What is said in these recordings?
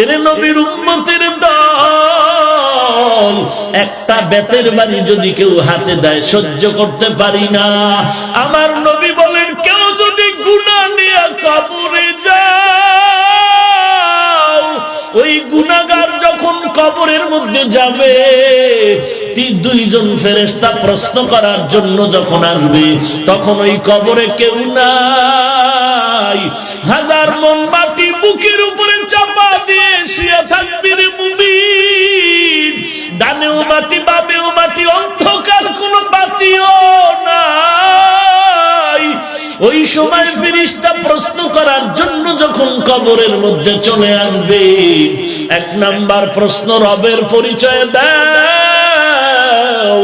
এরে নবীর উম্মতের দল, একটা বেতের বাড়ি যদি কেউ হাতে দেয় সহ্য করতে পারি না। আমার নবী বলেন, কেউ যদি গুনাহ নিয়ে কবরে যায়, ওই গুনাহগার যখন কবরের মধ্যে যাবে, দুইজন ফেরেশতা প্রশ্ন করার জন্য যখন আসবে, তখন ওই কবরে কেউ নাই। হাজার মন মাটি বুকের উপরে চাপা দিয়ে শুয়ে থাকবি রে মুমিন। ডানেও মাটি, বামেও মাটি, অন্ধকার কোনো বাতিও নাই। ওই সময় ফেরেশতা প্রশ্ন করার জন্য যখন কবরের মধ্যে চলে আসবে, এক নাম্বার প্রশ্ন, রবের পরিচয় দাও।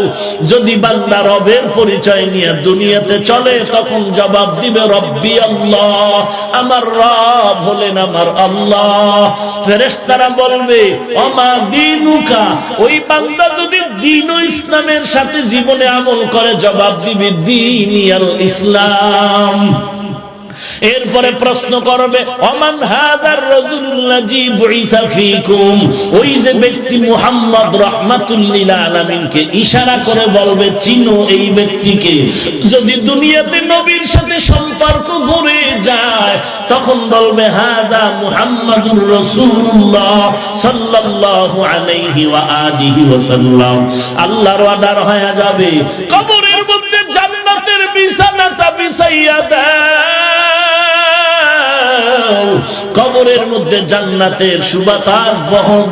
যদি বান্দা রবের পরিচয় নিয়ে দুনিয়াতে চলে, তখন জবাব দিবে রব্বি আল্লাহ, আমার রব হলেন আমার আল্লাহ। ফেরেশতারা বলবে ওমা দীনুকা, ওই বান্দা যদি দ্বীন ও ইসলামের সাথে জীবনে আমল করে, জবাব দিবে দীনিয়াল ইসলাম। এরপরে প্রশ্ন করবে ওমান হাদার রাজুলুল্লাযী বুইসা ফীকুম, ওই যে ব্যক্তি মুহাম্মদ রাহমাতুল লিল আলামিনকে ইশারা করে বলবে চিনো এই ব্যক্তিকে। যদি দুনিয়াতে নবীর সাথে সম্পর্ক গড়ে যায়, তখন বলবে হাদা মুহাম্মাদুর রাসূলুল্লাহ সাল্লাল্লাহু আলাইহি ওয়া আলিহি ওয়াসাল্লাম। আল্লাহর অর্ডার হয়ে যাবে, কবরের মধ্যে জান্নাতের বিছানা বিছাইয়া দেয়। কবরের মধ্যে জান্নাতের সুবাতাস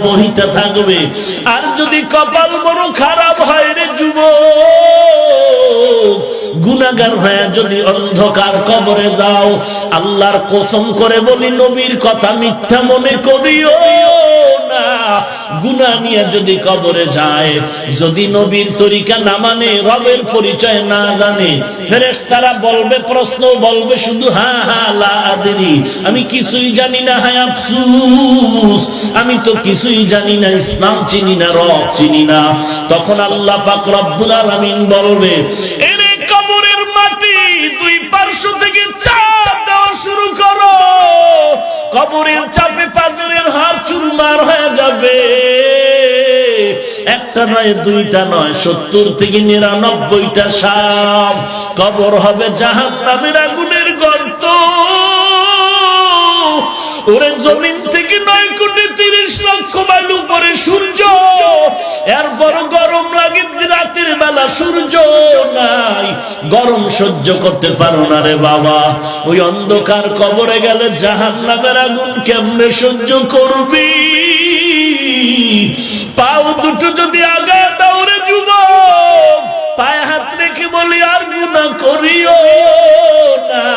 বহিতে থাকবে। আর যদি কপাল বড় খারাপ হয় রে যুবক, গুনাহগার হয়ে যদি অন্ধকার কবরে যাও, আল্লাহর কসম করে বলি, নবীর কথা মিথ্যা মনে করিও না। গুনাহ নিয়ে যদি কবরে যায়, যদি নবীর তরিকা না মানে, রবের পরিচয় না জানে, ফেরেশতারা বলবে, প্রশ্ন বলবে শুধু হা হা লা আদরি, আমি কিছুই জানি না, হায় আফসোস, আমি তো কিছুই জানি না, ইসলাম চিনি না, রব চিনি না। তখন আল্লাহ পাক রব্বুল আলামিন বলবে, এরে কবরের মাটি দুই পার্শ্ব থেকে চাপ দেওয়া শুরু করো। কবরের চাপে পাঁজরের হাড় চুরমার হয়ে যাবে। একটা নয়, দুইটা নয়, 70 থেকে 99টা সাপ। কবর হবে জাহান্নামের আগুনের গর্ত। ওরে জমিন থেকে 9 কোটি 30 লক্ষ মাইল উপরে সূর্য, এরপর গরম লাগে রাতের বেলা, সূর্য নাই, গরম সহ্য করতে পারো না রে বাবা। ওই অন্ধকার কবরে গেলে জাহান্নামের আগুন কেমনে সহ্য করবি? পাও দুটো যদি আগায় দাও রে যুবক, পায়ে হাত রেখে বলি আর গুনাহ করিও না।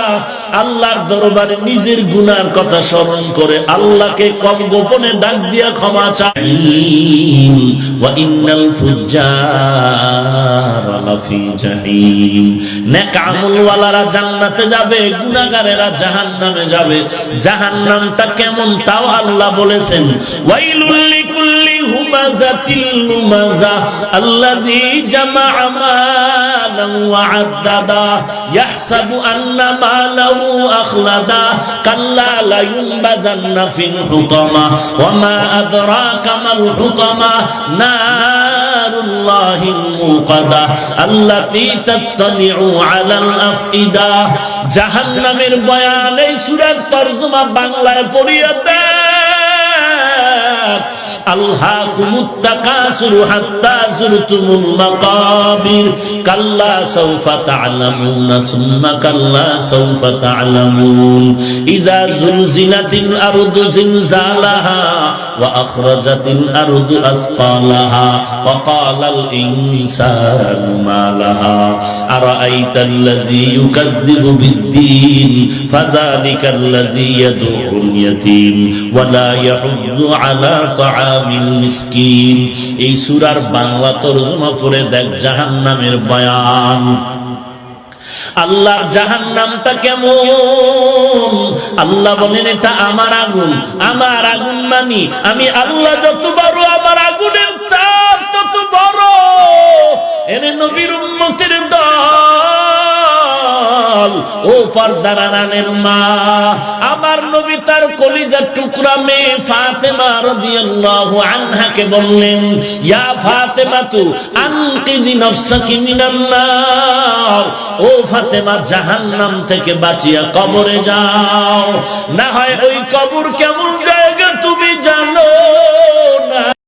আল্লাহর দরবারে নিজের গুনার কথা স্মরণ করে আল্লাহকে কম গোপনে ডাক দিয়া ক্ষমা চাই। ওয়া ইন্নাল ফুজ্জারা লাফি জাহিম, নেক আমলওয়ালারা জান্নাতে যাবে, গুনাহগারেরা জাহান্নামে যাবে। জাহান্নামটা কেমন তাও আল্লাহ বলেছেন, ওয়াইলুল লিকুল্লি হুমাযাতিল লুমাযা আল্লাযী জামা'a মালান ওয়া আদ্দাদা ইয়াহসাবু আন্না মালাহু আখলাদা কাল্লা লা ইউনবাযান্না ফিল হুতামা ওয়া মা আদরাকা মাল হুতামা নারুল্লাহিল মুকাদা আল্লাতী তাত্তালিউ আলাল আফইদা। জাহান্নামের বয়ান এই সূরার তরজমা বাংলায় পড়িয়ে দেন। আলহাকুমুত তাকাসুর হাত্তা যুরতুমুল মাকাবির কাল্লা সাওফা তা'লামুনা সুম্মা কাল্লা সাওফা তা'লামুন ইযা যুলজিলাতিল আরদু জিলজালাহা ওয়া আখরাজাতিল আরদু আসকালাহা ওয়া ক্বালাল ইনসানু মা লাহা আরাআইতাল্লাযী ইউকাযযিবু বিদ্দীন ফাযালিকাল্লাযী ইয়াদউল ইয়াতীম ওয়া লা ইয়াহুয্যু আলা তাআমিল মিসকিন। এই সূরার বাংলা তরজমা পড়ে দেখ জাহান্নামের বয়ান। আল্লাহর জাহান্নামটা কেমন? আল্লাহ বলেন এটা আমার আগুন। আমার আগুন মানি আমি আল্লাহ যত বড়, আমার আগুনের তাপ তত বড়। এনে নবীর উম্মতের দল, ও পর্দার আড়ালের মা, আমার নবী তার কলিজার টুকরা মেয়ে ফাতেমা রাদিয়াল্লাহু আনহাকে বললেন, ইয়া ফাতেমা তু আনকিজি নাফসাকি মিনান নার, ও ফাতেমা জাহান্নাম থেকে বাঁচিয়া কবরে যাও, না হয় ওই কবর কেমন